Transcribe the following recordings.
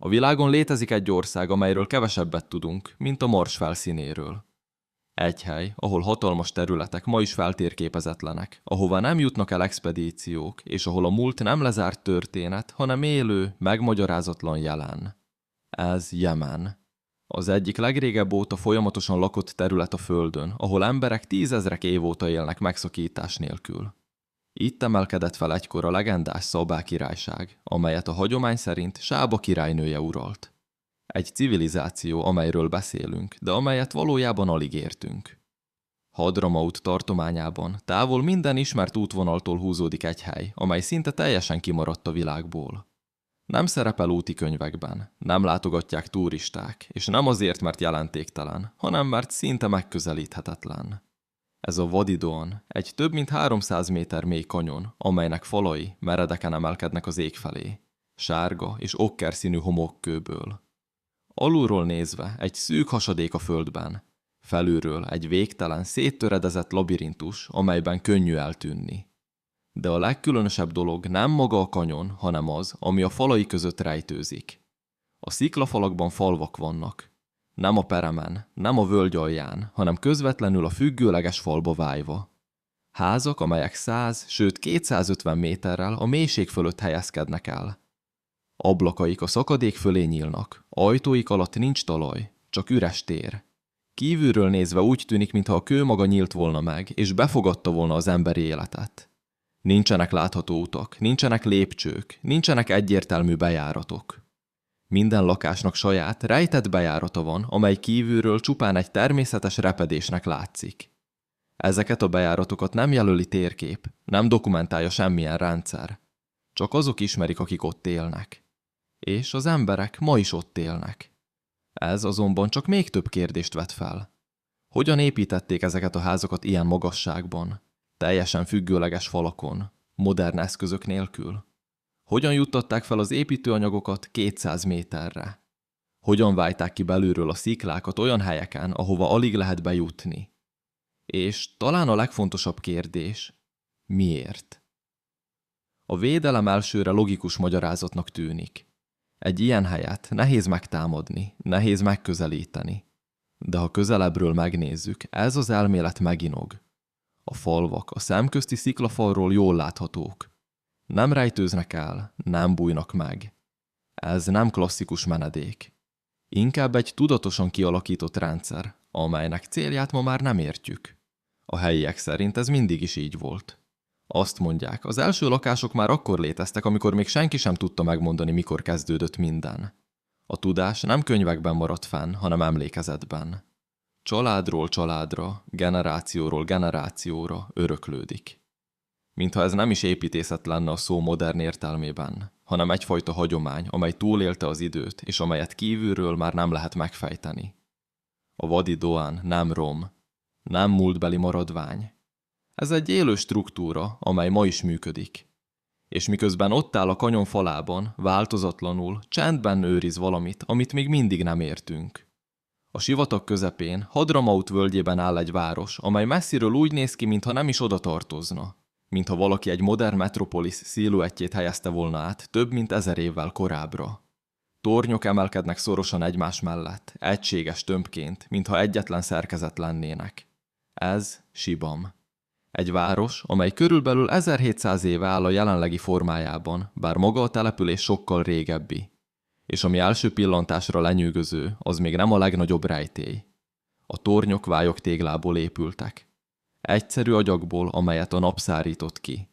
A világon létezik egy ország, amelyről kevesebbet tudunk, mint a Mars felszínéről. Egy hely, ahol hatalmas területek ma is feltérképezetlenek, ahova nem jutnak el expedíciók, és ahol a múlt nem lezárt történet, hanem élő, megmagyarázatlan jelen. Ez Jemen. Az egyik legrégebb óta folyamatosan lakott terület a Földön, ahol emberek 10 000 év óta élnek megszakítás nélkül. Itt emelkedett fel egykor a legendás Szabá királyság, amelyet a hagyomány szerint Sába királynője uralt. Egy civilizáció, amelyről beszélünk, de amelyet valójában alig értünk. Hadramaut tartományában távol minden ismert útvonaltól húzódik egy hely, amely szinte teljesen kimaradt a világból. Nem szerepel úti könyvekben, nem látogatják turisták, és nem azért, mert jelentéktelen, hanem mert szinte megközelíthetetlen. Ez a Wadi Doan, egy több mint 300 méter mély kanyon, amelynek falai meredeken emelkednek az ég felé, sárga és okkerszínű homokkőből. Alulról nézve egy szűk hasadék a földben, felülről egy végtelen, széttöredezett labirintus, amelyben könnyű eltűnni. De a legkülönösebb dolog nem maga a kanyon, hanem az, ami a falai között rejtőzik. A sziklafalakban falvak vannak. Nem a peremen, nem a völgy alján, hanem közvetlenül a függőleges falba vájva. Házak, amelyek 100, sőt 250 méterrel a mélység fölött helyezkednek el. Ablakaik a szakadék fölé nyílnak, ajtóik alatt nincs talaj, csak üres tér. Kívülről nézve úgy tűnik, mintha a kő maga nyílt volna meg, és befogadta volna az emberi életet. Nincsenek látható utak, nincsenek lépcsők, nincsenek egyértelmű bejáratok. Minden lakásnak saját, rejtett bejárata van, amely kívülről csupán egy természetes repedésnek látszik. Ezeket a bejáratokat nem jelöli térkép, nem dokumentálja semmilyen rendszer. Csak azok ismerik, akik ott élnek. És az emberek ma is ott élnek. Ez azonban csak még több kérdést vet fel. Hogyan építették ezeket a házakat ilyen magasságban, teljesen függőleges falakon, modern eszközök nélkül? Hogyan juttatták fel az építőanyagokat 200 méterre? Hogyan vájták ki belülről a sziklákat olyan helyeken, ahova alig lehet bejutni? És talán a legfontosabb kérdés, miért? A védelem elsőre logikus magyarázatnak tűnik. Egy ilyen helyet nehéz megtámadni, nehéz megközelíteni. De ha közelebbről megnézzük, ez az elmélet meginog. A falvak a szemközti sziklafalról jól láthatók. Nem rejtőznek el, nem bújnak meg. Ez nem klasszikus menedék. Inkább egy tudatosan kialakított rendszer, amelynek célját ma már nem értjük. A helyiek szerint ez mindig is így volt. Azt mondják, az első lakások már akkor léteztek, amikor még senki sem tudta megmondani, mikor kezdődött minden. A tudás nem könyvekben maradt fenn, hanem emlékezetben. Családról családra, generációról generációra öröklődik. Mintha ez nem is építészet lenne a szó modern értelmében, hanem egyfajta hagyomány, amely túlélte az időt, és amelyet kívülről már nem lehet megfejteni. A Wadi Doan nem rom, nem múltbeli maradvány. Ez egy élő struktúra, amely ma is működik. És miközben ott áll a kanyon falában, változatlanul, csendben őriz valamit, amit még mindig nem értünk. A sivatag közepén, Hadramaut völgyében áll egy város, amely messziről úgy néz ki, mintha nem is oda tartozna. Mintha valaki egy modern metropolis sziluettjét helyezte volna át több mint 1000 évvel korábbra. Tornyok emelkednek szorosan egymás mellett, egységes tömbként, mintha egyetlen szerkezet lennének. Ez Sibam. Egy város, amely körülbelül 1700 éve áll a jelenlegi formájában, bár maga a település sokkal régebbi. És ami első pillantásra lenyűgöző, az még nem a legnagyobb rejtély. A tornyok vályok téglából épültek. Egyszerű agyagból, amelyet a nap szárított ki.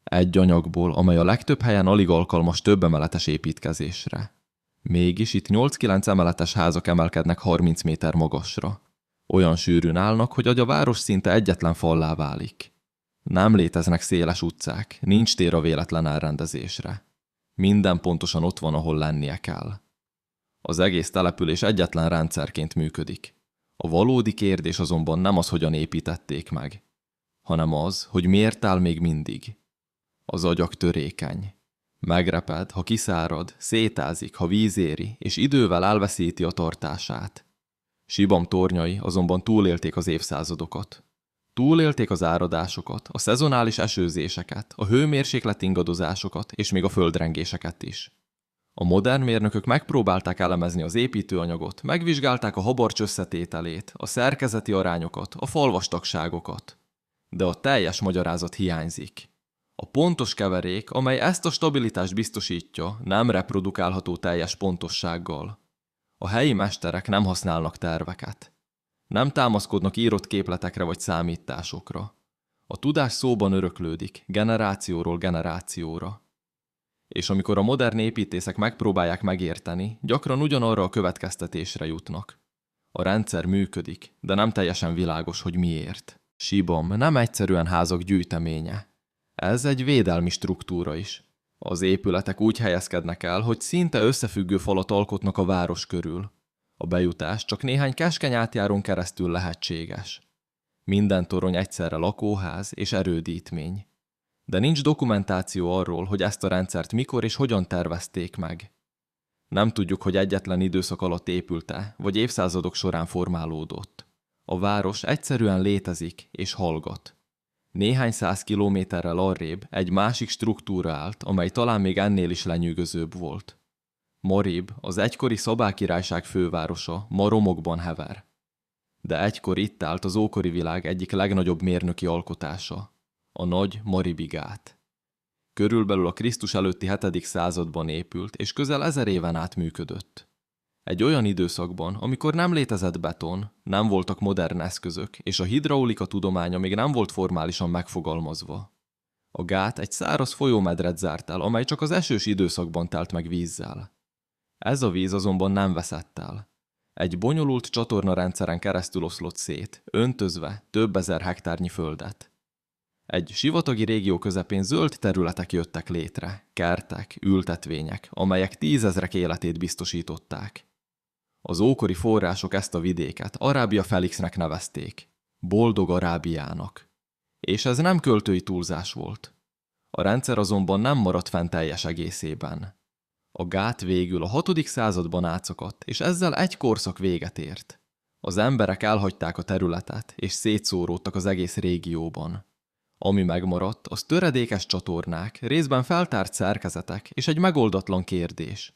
Egy anyagból, amely a legtöbb helyen alig alkalmas több emeletes építkezésre. Mégis itt 8-9 emeletes házak emelkednek 30 méter magasra. Olyan sűrűn állnak, hogy a város szinte egyetlen fallá válik. Nem léteznek széles utcák, nincs tér a véletlen elrendezésre. Minden pontosan ott van, ahol lennie kell. Az egész település egyetlen rendszerként működik. A valódi kérdés azonban nem az, hogyan építették meg, hanem az, hogy miért áll még mindig. Az agyag törékeny. Megreped, ha kiszárad, szétázik, ha víz éri, és idővel elveszíti a tartását. Sibam tornyai azonban túlélték az évszázadokat. Túlélték az áradásokat, a szezonális esőzéseket, a hőmérséklet ingadozásokat és még a földrengéseket is. A modern mérnökök megpróbálták elemezni az építőanyagot, megvizsgálták a habarcs összetételét, a szerkezeti arányokat, a falvastagságokat. De a teljes magyarázat hiányzik. A pontos keverék, amely ezt a stabilitást biztosítja, nem reprodukálható teljes pontossággal. A helyi mesterek nem használnak terveket. Nem támaszkodnak írott képletekre vagy számításokra. A tudás szóban öröklődik, generációról generációra. És amikor a modern építészek megpróbálják megérteni, gyakran ugyanarra a következtetésre jutnak. A rendszer működik, de nem teljesen világos, hogy miért. Sibam nem egyszerűen házak gyűjteménye. Ez egy védelmi struktúra is. Az épületek úgy helyezkednek el, hogy szinte összefüggő falat alkotnak a város körül. A bejutás csak néhány keskeny átjárón keresztül lehetséges. Minden torony egyszerre lakóház és erődítmény. De nincs dokumentáció arról, hogy ezt a rendszert mikor és hogyan tervezték meg. Nem tudjuk, hogy egyetlen időszak alatt épült-e, vagy évszázadok során formálódott. A város egyszerűen létezik és hallgat. Néhány száz kilométerrel arrébb egy másik struktúra állt, amely talán még ennél is lenyűgözőbb volt. Marib, az egykori Szabá királyság fővárosa, ma romokban hever. De egykor itt állt az ókori világ egyik legnagyobb mérnöki alkotása, a nagy Maribi gát. Körülbelül a Krisztus előtti 7. században épült, és közel 1000 éven át működött. Egy olyan időszakban, amikor nem létezett beton, nem voltak modern eszközök, és a hidraulika tudománya még nem volt formálisan megfogalmazva. A gát egy száraz folyómedret zárt el, amely csak az esős időszakban telt meg vízzel. Ez a víz azonban nem veszett el. Egy bonyolult csatornarendszeren keresztül oszlott szét, öntözve több ezer hektárnyi földet. Egy sivatagi régió közepén zöld területek jöttek létre, kertek, ültetvények, amelyek 10 000 életét biztosították. Az ókori források ezt a vidéket Arábia Felixnek nevezték, boldog Arábiának. És ez nem költői túlzás volt. A rendszer azonban nem maradt fenn teljes egészében. A gát végül a 6. században átszakadt, és ezzel egy korszak véget ért. Az emberek elhagyták a területet, és szétszóródtak az egész régióban. Ami megmaradt, az töredékes csatornák, részben feltárt szerkezetek és egy megoldatlan kérdés.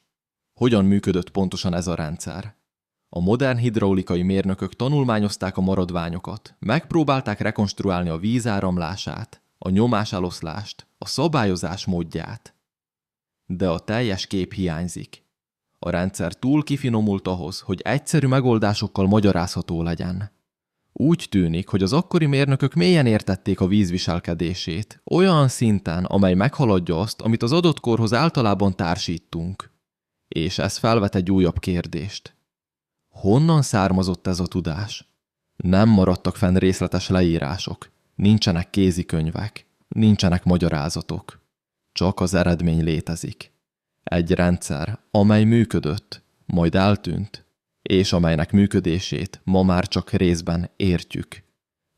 Hogyan működött pontosan ez a rendszer? A modern hidraulikai mérnökök tanulmányozták a maradványokat, megpróbálták rekonstruálni a vízáramlását, a nyomáseloszlást, a szabályozás módját. De a teljes kép hiányzik. A rendszer túl kifinomult ahhoz, hogy egyszerű megoldásokkal magyarázható legyen. Úgy tűnik, hogy az akkori mérnökök mélyen értették a víz viselkedését, olyan szinten, amely meghaladja azt, amit az adott korhoz általában társítunk. És ez felvet egy újabb kérdést. Honnan származott ez a tudás? Nem maradtak fenn részletes leírások, nincsenek kézikönyvek, nincsenek magyarázatok. Csak az eredmény létezik. Egy rendszer, amely működött, majd eltűnt, és amelynek működését ma már csak részben értjük.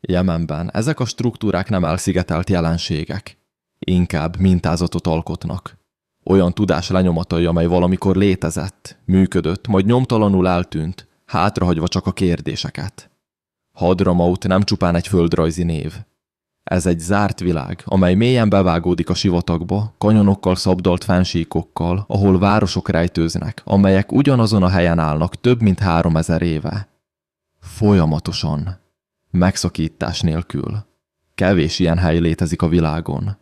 Jemenben ezek a struktúrák nem elszigetelt jelenségek, inkább mintázatot alkotnak. Olyan tudás lenyomatai, amely valamikor létezett, működött, majd nyomtalanul eltűnt, hátrahagyva csak a kérdéseket. Hadramaut nem csupán egy földrajzi név. Ez egy zárt világ, amely mélyen bevágódik a sivatagba, kanyonokkal szabdalt fennsíkokkal, ahol városok rejtőznek, amelyek ugyanazon a helyen állnak több mint 3000 éve. Folyamatosan. Megszakítás nélkül. Kevés ilyen hely létezik a világon.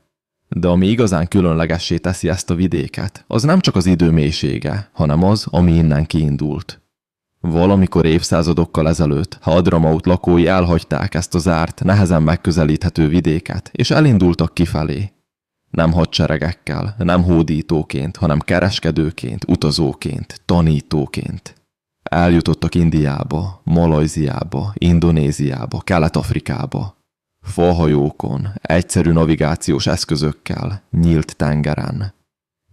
De ami igazán különlegessé teszi ezt a vidéket, az nem csak az idő mélysége, hanem az, ami innen kiindult. Valamikor évszázadokkal ezelőtt Hadramaut lakói elhagyták ezt a zárt, nehezen megközelíthető vidéket, és elindultak kifelé. Nem hadseregekkel, nem hódítóként, hanem kereskedőként, utazóként, tanítóként. Eljutottak Indiába, Malajziába, Indonéziába, Kelet-Afrikába. Fahajókon, egyszerű navigációs eszközökkel, nyílt tengeren.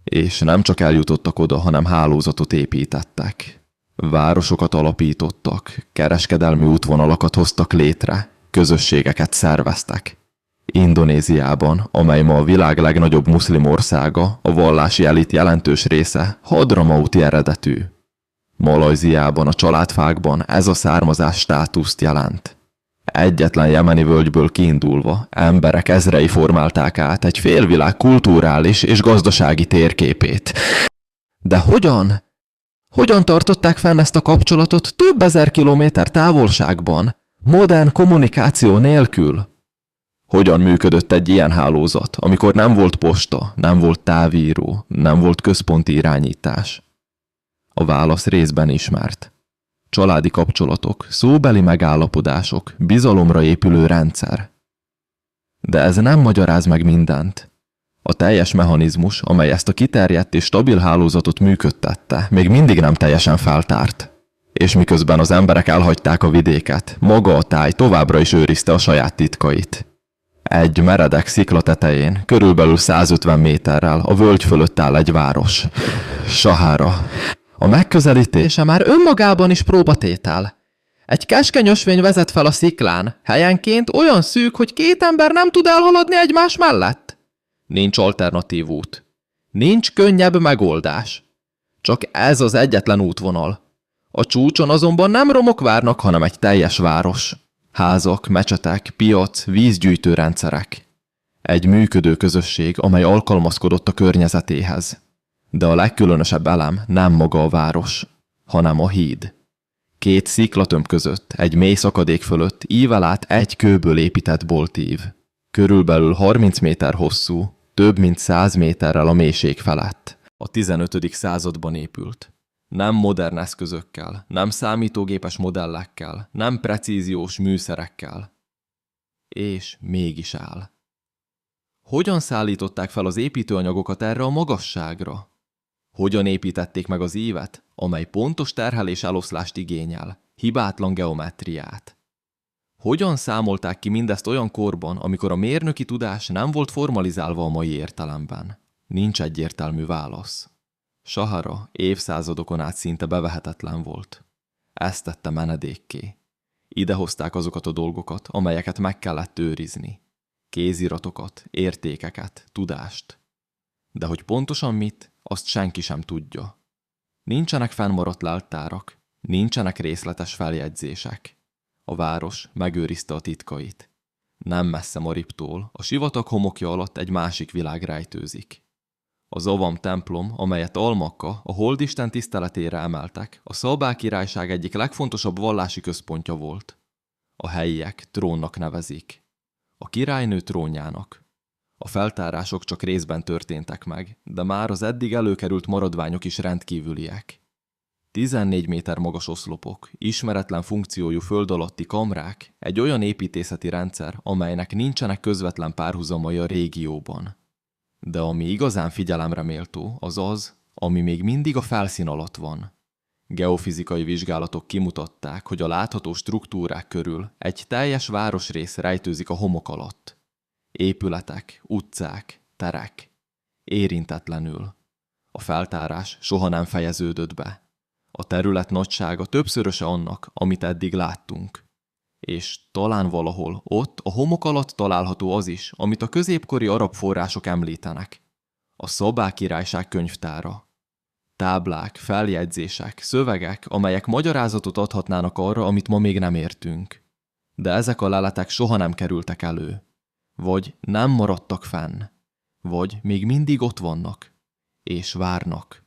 És nem csak eljutottak oda, hanem hálózatot építettek. Városokat alapítottak, kereskedelmi útvonalakat hoztak létre, közösségeket szerveztek. Indonéziában, amely ma a világ legnagyobb muszlim országa, a vallási elit jelentős része hadramauti eredetű. Malajziában, a családfákban ez a származás státuszt jelent. Egyetlen jemeni völgyből kiindulva, emberek ezrei formálták át egy félvilág kulturális és gazdasági térképét. De hogyan? Hogyan tartották fenn ezt a kapcsolatot több ezer kilométer távolságban, modern kommunikáció nélkül? Hogyan működött egy ilyen hálózat, amikor nem volt posta, nem volt távíró, nem volt központi irányítás? A válasz részben ismert. Családi kapcsolatok, szóbeli megállapodások, bizalomra épülő rendszer. De ez nem magyaráz meg mindent. A teljes mechanizmus, amely ezt a kiterjedt és stabil hálózatot működtette, még mindig nem teljesen feltárt. És miközben az emberek elhagyták a vidéket, maga a táj továbbra is őrizte a saját titkait. Egy meredek szikla tetején, körülbelül 150 méterrel a völgy fölött áll egy város. Sahara. A megközelítése már önmagában is próbatétel. Egy keskeny ösvény vezet fel a sziklán, helyenként olyan szűk, hogy két ember nem tud elhaladni egymás mellett. Nincs alternatív út. Nincs könnyebb megoldás. Csak ez az egyetlen útvonal. A csúcson azonban nem romok várnak, hanem egy teljes város. Házak, mecsetek, piac, vízgyűjtőrendszerek. Egy működő közösség, amely alkalmazkodott a környezetéhez. De a legkülönösebb elem nem maga a város, hanem a híd. Két sziklatömb között, egy mély szakadék fölött ível át egy kőből épített boltív. Körülbelül 30 méter hosszú, több mint 100 méterrel a mélység felett. A 15. században épült. Nem modern eszközökkel, nem számítógépes modellekkel, nem precíziós műszerekkel. És mégis áll. Hogyan szállították fel az építőanyagokat erre a magasságra? Hogyan építették meg az ívet, amely pontos terhelés eloszlást igényel, hibátlan geometriát? Hogyan számolták ki mindezt olyan korban, amikor a mérnöki tudás nem volt formalizálva a mai értelemben? Nincs egyértelmű válasz. Sahara évszázadokon át szinte bevehetetlen volt. Ezt tette menedékké. Idehozták azokat a dolgokat, amelyeket meg kellett őrizni. Kéziratokat, értékeket, tudást. De hogy pontosan mit, azt senki sem tudja. Nincsenek fennmaradt leltárak, nincsenek részletes feljegyzések. A város megőrizte a titkait. Nem messze Maribtól, a sivatag homokja alatt egy másik világ rejtőzik. Az Avam templom, amelyet Almakka, a holdisten tiszteletére emeltek, a Szabá királyság egyik legfontosabb vallási központja volt. A helyiek trónnak nevezik. A királynő trónjának. A feltárások csak részben történtek meg, de már az eddig előkerült maradványok is rendkívüliek. 14 méter magas oszlopok, ismeretlen funkciójú föld alatti kamrák, egy olyan építészeti rendszer, amelynek nincsenek közvetlen párhuzamai a régióban. De ami igazán figyelemre méltó, az az, ami még mindig a felszín alatt van. Geofizikai vizsgálatok kimutatták, hogy a látható struktúrák körül egy teljes városrész rejtőzik a homok alatt. Épületek, utcák, terek. Érintetlenül. A feltárás soha nem fejeződött be. A terület nagysága többszöröse annak, amit eddig láttunk. És talán valahol ott a homok alatt található az is, amit a középkori arab források említenek. A Szabá királyság könyvtára. Táblák, feljegyzések, szövegek, amelyek magyarázatot adhatnának arra, amit ma még nem értünk. De ezek a leletek soha nem kerültek elő. Vagy nem maradtak fenn. Vagy még mindig ott vannak. És várnak.